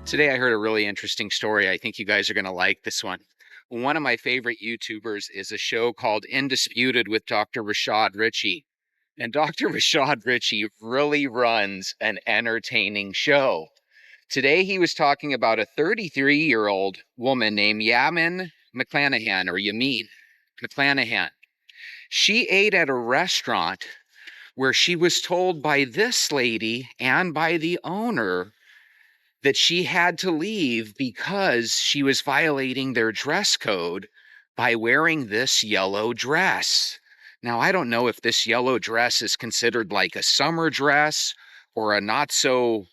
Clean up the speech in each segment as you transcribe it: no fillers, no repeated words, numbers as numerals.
Today, I heard a really interesting story. I think you guys are going to like this one. One of my favorite YouTubers is a show called Indisputed with Dr. Rashad Ritchie. And Dr. Rashad Ritchie really runs an entertaining show. Today, he was talking about a 33-year-old woman named Yamin McClanahan, or Yamin McClanahan. She ate at a restaurant where she was told by this lady and by the owner that she had to leave because she was violating their dress code by wearing this yellow dress. Now, I don't know if this yellow dress is considered like a summer dress or a not so,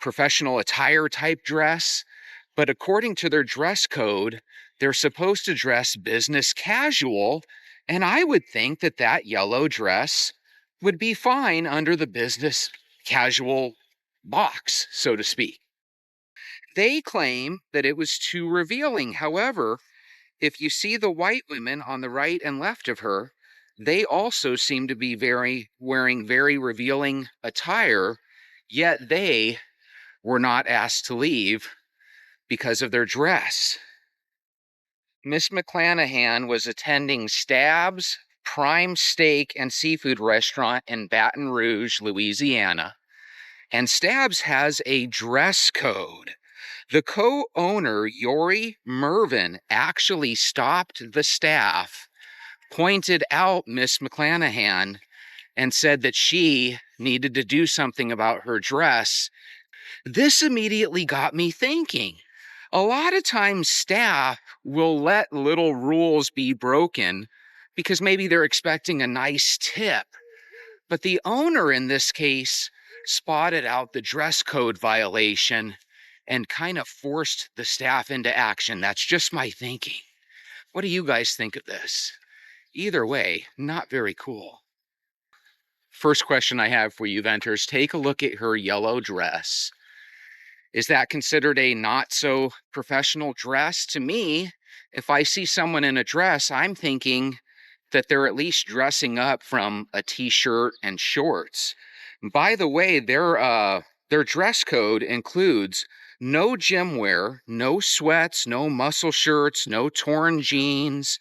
professional attire type dress, but according to their dress code, they're supposed to dress business casual. And I would think that that yellow dress would be fine under the business casual box, so to speak. They claim that it was too revealing. However, if you see the white women on the right and left of her, they also seem to be wearing very revealing attire, yet they were not asked to leave because of their dress. Miss McClanahan was attending Stab's Prime Steak and Seafood Restaurant in Baton Rouge, Louisiana. And Stab's has a dress code. The co-owner, Yori Mervin, actually stopped the staff, pointed out Miss McClanahan, and said that she needed to do something about her dress. This immediately got me thinking. A lot of times staff will let little rules be broken because maybe they're expecting a nice tip. But the owner in this case spotted out the dress code violation and kind of forced the staff into action. That's just my thinking. What do you guys think of this? Either way, not very cool. First question I have for you, Venters, take a look at her yellow dress. Is that considered a not so professional dress? To me, if I see someone in a dress, I'm thinking that they're at least dressing up from a t-shirt and shorts. By the way, their dress code includes no gym wear, no sweats, no muscle shirts, no torn jeans.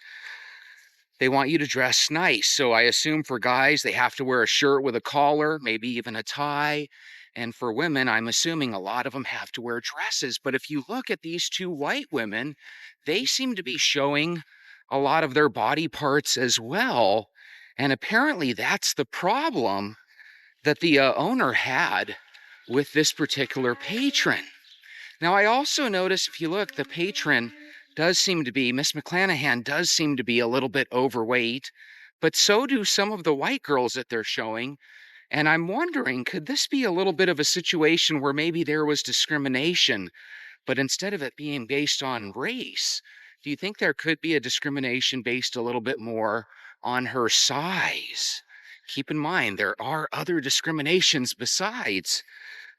They want you to dress nice. So I assume for guys, they have to wear a shirt with a collar, maybe even a tie. And for women, I'm assuming a lot of them have to wear dresses. But if you look at these two white women, they seem to be showing a lot of their body parts as well. And apparently that's the problem that the owner had with this particular patron. Now, I also notice if you look, the patron does seem to be, Miss McClanahan does seem to be a little bit overweight, but so do some of the white girls that they're showing. And I'm wondering, could this be a little bit of a situation where maybe there was discrimination, but instead of it being based on race, do you think there could be a discrimination based a little bit more on her size? Keep in mind, there are other discriminations besides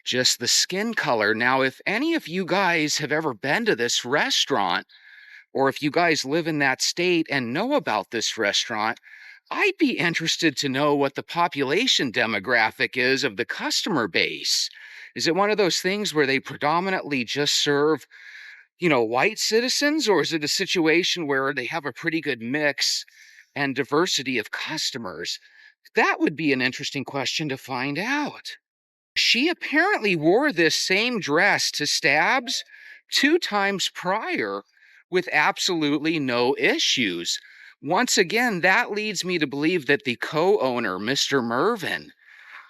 just the skin color. Now, if any of you guys have ever been to this restaurant, or if you guys live in that state and know about this restaurant, I'd be interested to know what the population demographic is of the customer base. Is it one of those things where they predominantly just serve, white citizens, or is it a situation where they have a pretty good mix and diversity of customers? That would be an interesting question to find out. She apparently wore this same dress to Stabs 2 times prior with absolutely no issues. Once again, that leads me to believe that the co-owner, Mr. Mervin,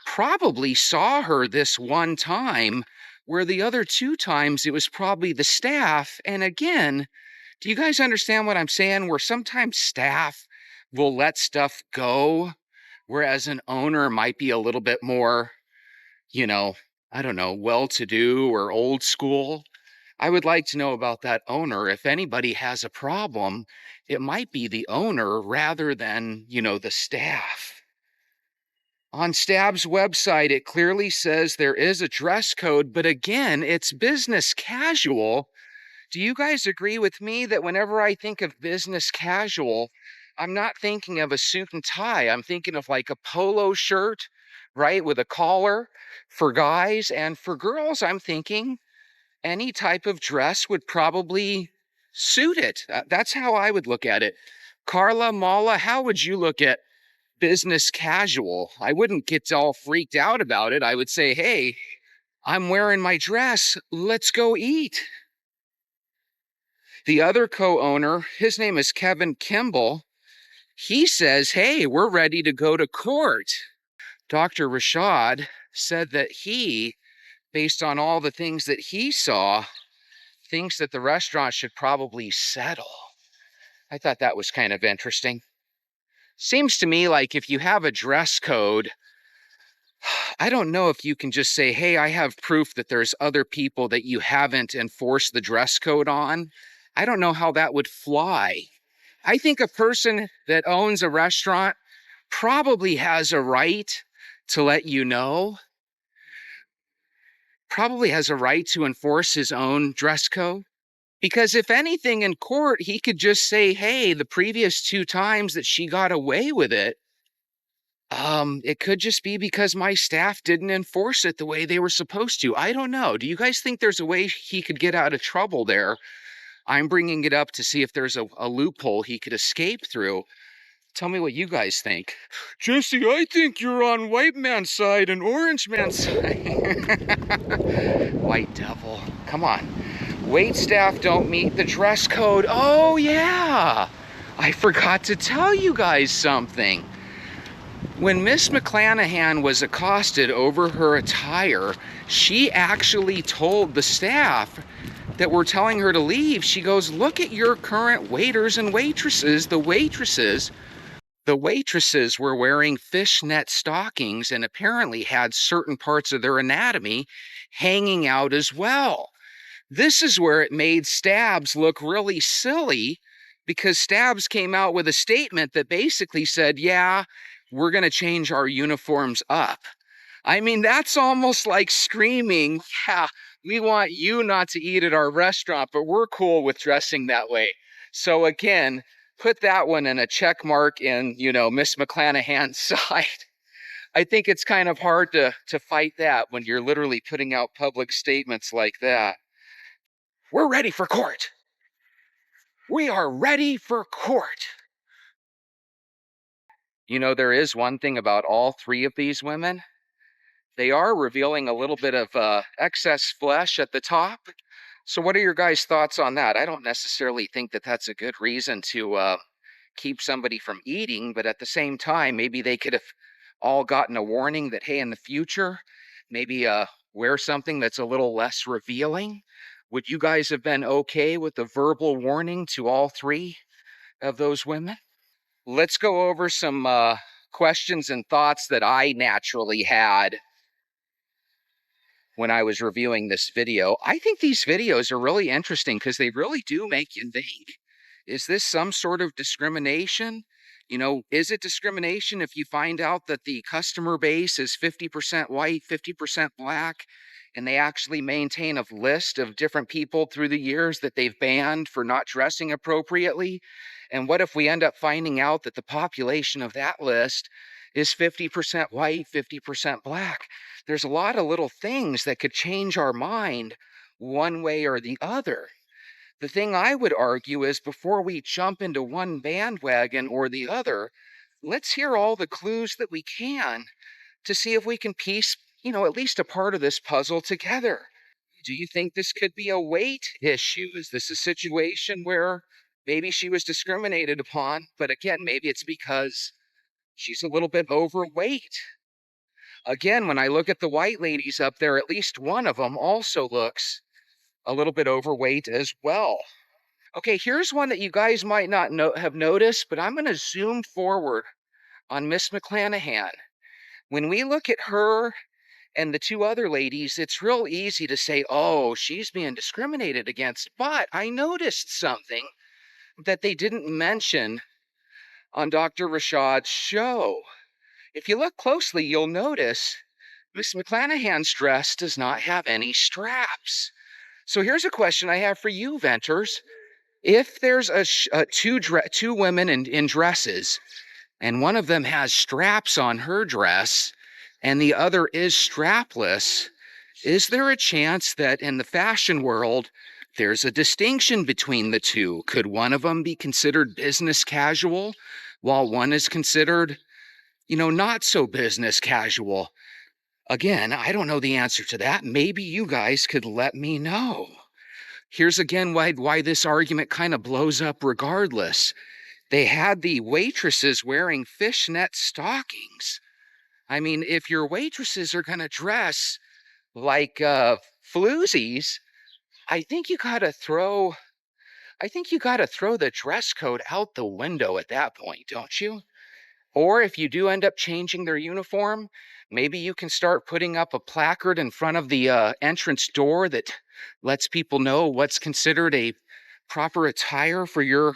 probably saw her this one time, where the other 2 times it was probably the staff. And again, do you guys understand what I'm saying? Where sometimes staff will let stuff go, whereas an owner might be a little bit more, I don't know, well-to-do or old school. I would like to know about that owner. If anybody has a problem, it might be the owner rather than, the staff. On Stab's website, it clearly says there is a dress code, but again, it's business casual. Do you guys agree with me that whenever I think of business casual, I'm not thinking of a suit and tie. I'm thinking of like a polo shirt, right, with a collar for guys. And for girls, I'm thinking any type of dress would probably suit it. That's how I would look at it. Carla, Mala, how would you look at business casual? I wouldn't get all freaked out about it. I would say, hey, I'm wearing my dress. Let's go eat. The other co-owner, his name is Kevin Kimball. He says, hey, we're ready to go to court. Dr. Rashad said that he, based on all the things that he saw, thinks that the restaurant should probably settle. I thought that was kind of interesting. Seems to me like if you have a dress code, I don't know if you can just say, hey, I have proof that there's other people that you haven't enforced the dress code on. I don't know how that would fly. I think a person that owns a restaurant probably has a right to let you know, probably has a right to enforce his own dress code. Because if anything in court, he could just say, hey, the previous 2 times that she got away with it, it could just be because my staff didn't enforce it the way they were supposed to. I don't know. Do you guys think there's a way he could get out of trouble there? I'm bringing it up to see if there's a loophole he could escape through. Tell me what you guys think. Jesse, I think you're on white man's side and orange man's side. White devil. Come on. Wait staff don't meet the dress code. Oh, yeah. I forgot to tell you guys something. When Miss McClanahan was accosted over her attire, she actually told the staff that were telling her to leave. She goes, look at your current waiters and waitresses. The waitresses were wearing fishnet stockings and apparently had certain parts of their anatomy hanging out as well. This is where it made Stabs look really silly, because Stabs came out with a statement that basically said, yeah, we're going to change our uniforms up. I mean, that's almost like screaming, yeah, we want you not to eat at our restaurant, but we're cool with dressing that way. So again, put that one in a check mark in, Miss McClanahan's side. I think it's kind of hard to fight that when you're literally putting out public statements like that. We're ready for court. We are ready for court. There is one thing about all 3 of these women. They are revealing a little bit of excess flesh at the top. So what are your guys' thoughts on that? I don't necessarily think that that's a good reason to keep somebody from eating, but at the same time, maybe they could have all gotten a warning that, hey, in the future, maybe wear something that's a little less revealing. Would you guys have been okay with a verbal warning to all 3 of those women? Let's go over some questions and thoughts that I naturally had when I was reviewing this video. I think these videos are really interesting because they really do make you think. Is this some sort of discrimination? Is it discrimination if you find out that the customer base is 50% white, 50% black, and they actually maintain a list of different people through the years that they've banned for not dressing appropriately? And what if we end up finding out that the population of that list is 50% white, 50% black? There's a lot of little things that could change our mind one way or the other. The thing I would argue is, before we jump into one bandwagon or the other, let's hear all the clues that we can to see if we can piece, at least a part of this puzzle together. Do you think this could be a weight issue? Is this a situation where maybe she was discriminated upon, but again, maybe it's because she's a little bit overweight? Again, when I look at the white ladies up there, at least one of them also looks a little bit overweight as well. Okay, here's one that you guys might not have noticed, but I'm going to zoom forward on Miss McClanahan. When we look at her and the 2 other ladies, it's real easy to say, oh, she's being discriminated against. But I noticed something that they didn't mention on Dr. Rashad's show. If you look closely, you'll notice Miss McClanahan's dress does not have any straps. So here's a question I have for you, Venters. If there's two women in dresses, and one of them has straps on her dress, and the other is strapless, Is there a chance that in the fashion world, there's a distinction between the two? Could one of them be considered business casual while one is considered, not so business casual? Again, I don't know the answer to that. Maybe you guys could let me know. Here's again why this argument kind of blows up regardless. They had the waitresses wearing fishnet stockings. I mean, if your waitresses are going to dress like floozies, I think you got to throw the dress code out the window at that point, don't you? Or if you do end up changing their uniform, maybe you can start putting up a placard in front of the entrance door that lets people know what's considered a proper attire for your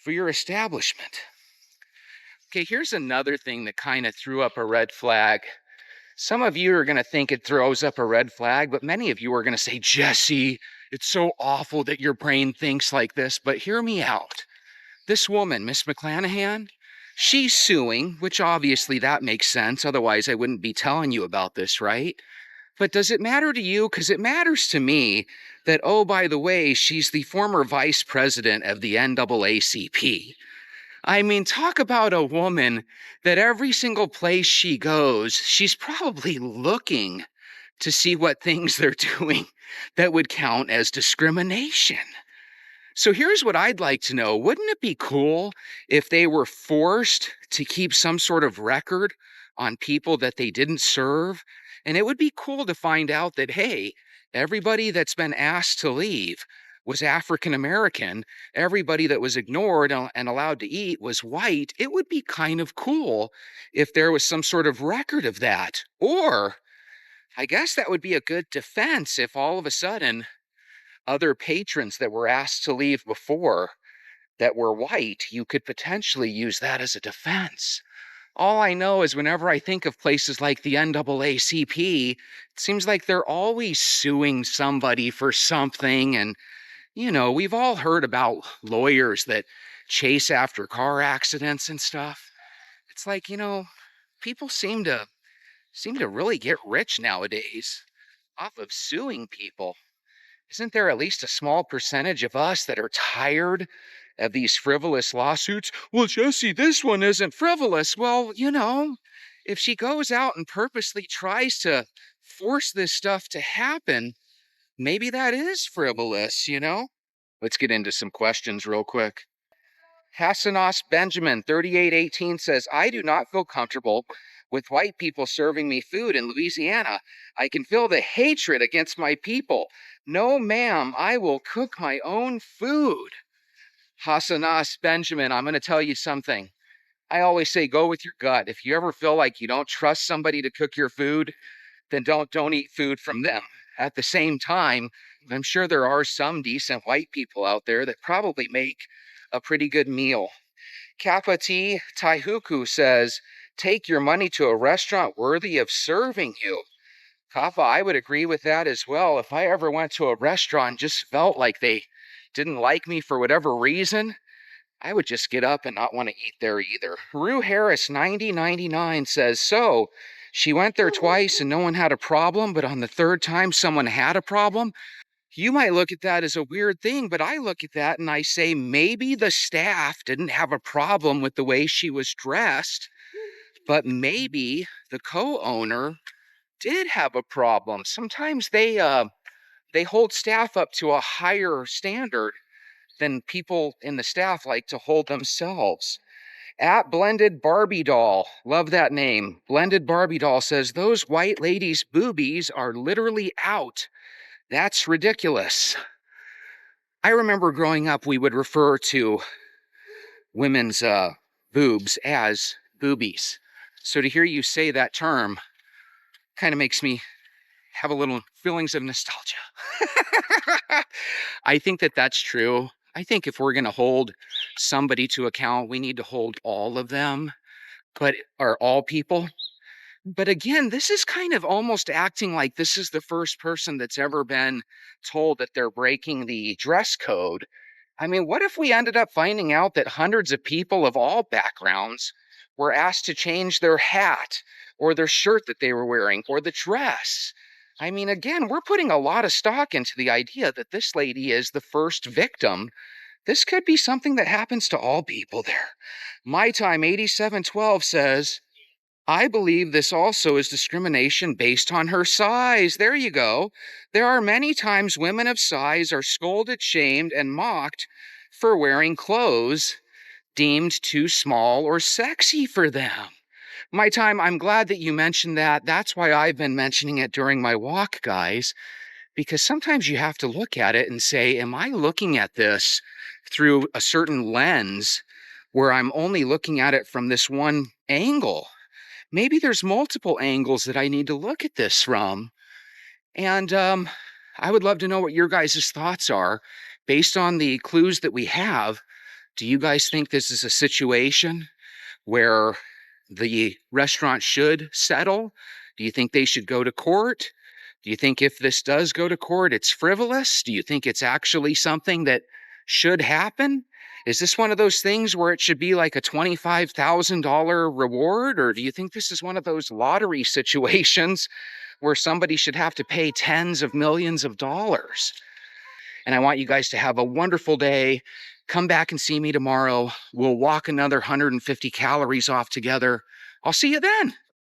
establishment. Okay, here's another thing that kind of threw up a red flag. Some of you are going to think it throws up a red flag, but many of you are going to say, Jesse, it's so awful that your brain thinks like this, but hear me out. This woman, Miss McClanahan, she's suing, which obviously that makes sense. Otherwise, I wouldn't be telling you about this, right? But does it matter to you? Because it matters to me that, oh, by the way, she's the former vice president of the NAACP. I mean, talk about a woman that every single place she goes, she's probably looking to see what things they're doing that would count as discrimination. So here's what I'd like to know. Wouldn't it be cool if they were forced to keep some sort of record on people that they didn't serve? And it would be cool to find out that, hey, everybody that's been asked to leave was African American. Everybody that was ignored and allowed to eat was white. It would be kind of cool if there was some sort of record of that. Or I guess that would be a good defense if all of a sudden other patrons that were asked to leave before that were white, you could potentially use that as a defense. All I know is whenever I think of places like the NAACP, it seems like they're always suing somebody for something. And, we've all heard about lawyers that chase after car accidents and stuff. It's like, people seem to really get rich nowadays off of suing people. Isn't there at least a small percentage of us that are tired of these frivolous lawsuits? Well, Jesse, this one isn't frivolous. Well, if she goes out and purposely tries to force this stuff to happen, maybe that is frivolous. Let's get into some questions real quick. Hassanos Benjamin, 3818 says, I do not feel comfortable with white people serving me food in Louisiana. I can feel the hatred against my people. No, ma'am, I will cook my own food. Hassanas Benjamin, I'm going to tell you something. I always say, go with your gut. If you ever feel like you don't trust somebody to cook your food, then don't eat food from them. At the same time, I'm sure there are some decent white people out there that probably make a pretty good meal. Kappa T Taihuku says, take your money to a restaurant worthy of serving you. Kappa, I would agree with that as well. If I ever went to a restaurant and just felt like they didn't like me for whatever reason, I would just get up and not want to eat there either. Rue Harris 9099 says, so she went there twice and no one had a problem, but on the third time someone had a problem. You might look at that as a weird thing, but I look at that and I say maybe the staff didn't have a problem with the way she was dressed, but maybe the co-owner did have a problem. Sometimes they hold staff up to a higher standard than people in the staff like to hold themselves. At Blended Barbie Doll, love that name. Blended Barbie Doll says, those white ladies' boobies are literally out. That's ridiculous. I remember growing up, we would refer to women's boobs as boobies. So to hear you say that term kind of makes me have a little feelings of nostalgia. I think that that's true. I think if we're going to hold somebody to account, we need to hold all of them, or all people. But again, this is kind of almost acting like this is the first person that's ever been told that they're breaking the dress code. I mean, what if we ended up finding out that hundreds of people of all backgrounds were asked to change their hat or their shirt that they were wearing or the dress? I mean, again, we're putting a lot of stock into the idea that this lady is the first victim. This could be something that happens to all people there. My Time 8712 says, I believe this also is discrimination based on her size. There you go. There are many times women of size are scolded, shamed, and mocked for wearing clothes deemed too small or sexy for them. My Time, I'm glad that you mentioned that. That's why I've been mentioning it during my walk, guys, because sometimes you have to look at it and say, am I looking at this through a certain lens where I'm only looking at it from this one angle? Maybe there's multiple angles that I need to look at this from. And I would love to know what your guys' thoughts are based on the clues that we have. Do you guys think this is a situation where the restaurant should settle? Do you think they should go to court? Do you think if this does go to court, it's frivolous? Do you think it's actually something that should happen? Is this one of those things where it should be like a $25,000 reward? Or do you think this is one of those lottery situations where somebody should have to pay tens of millions of dollars? And I want you guys to have a wonderful day. Come back and see me tomorrow. We'll walk another 150 calories off together. I'll see you then.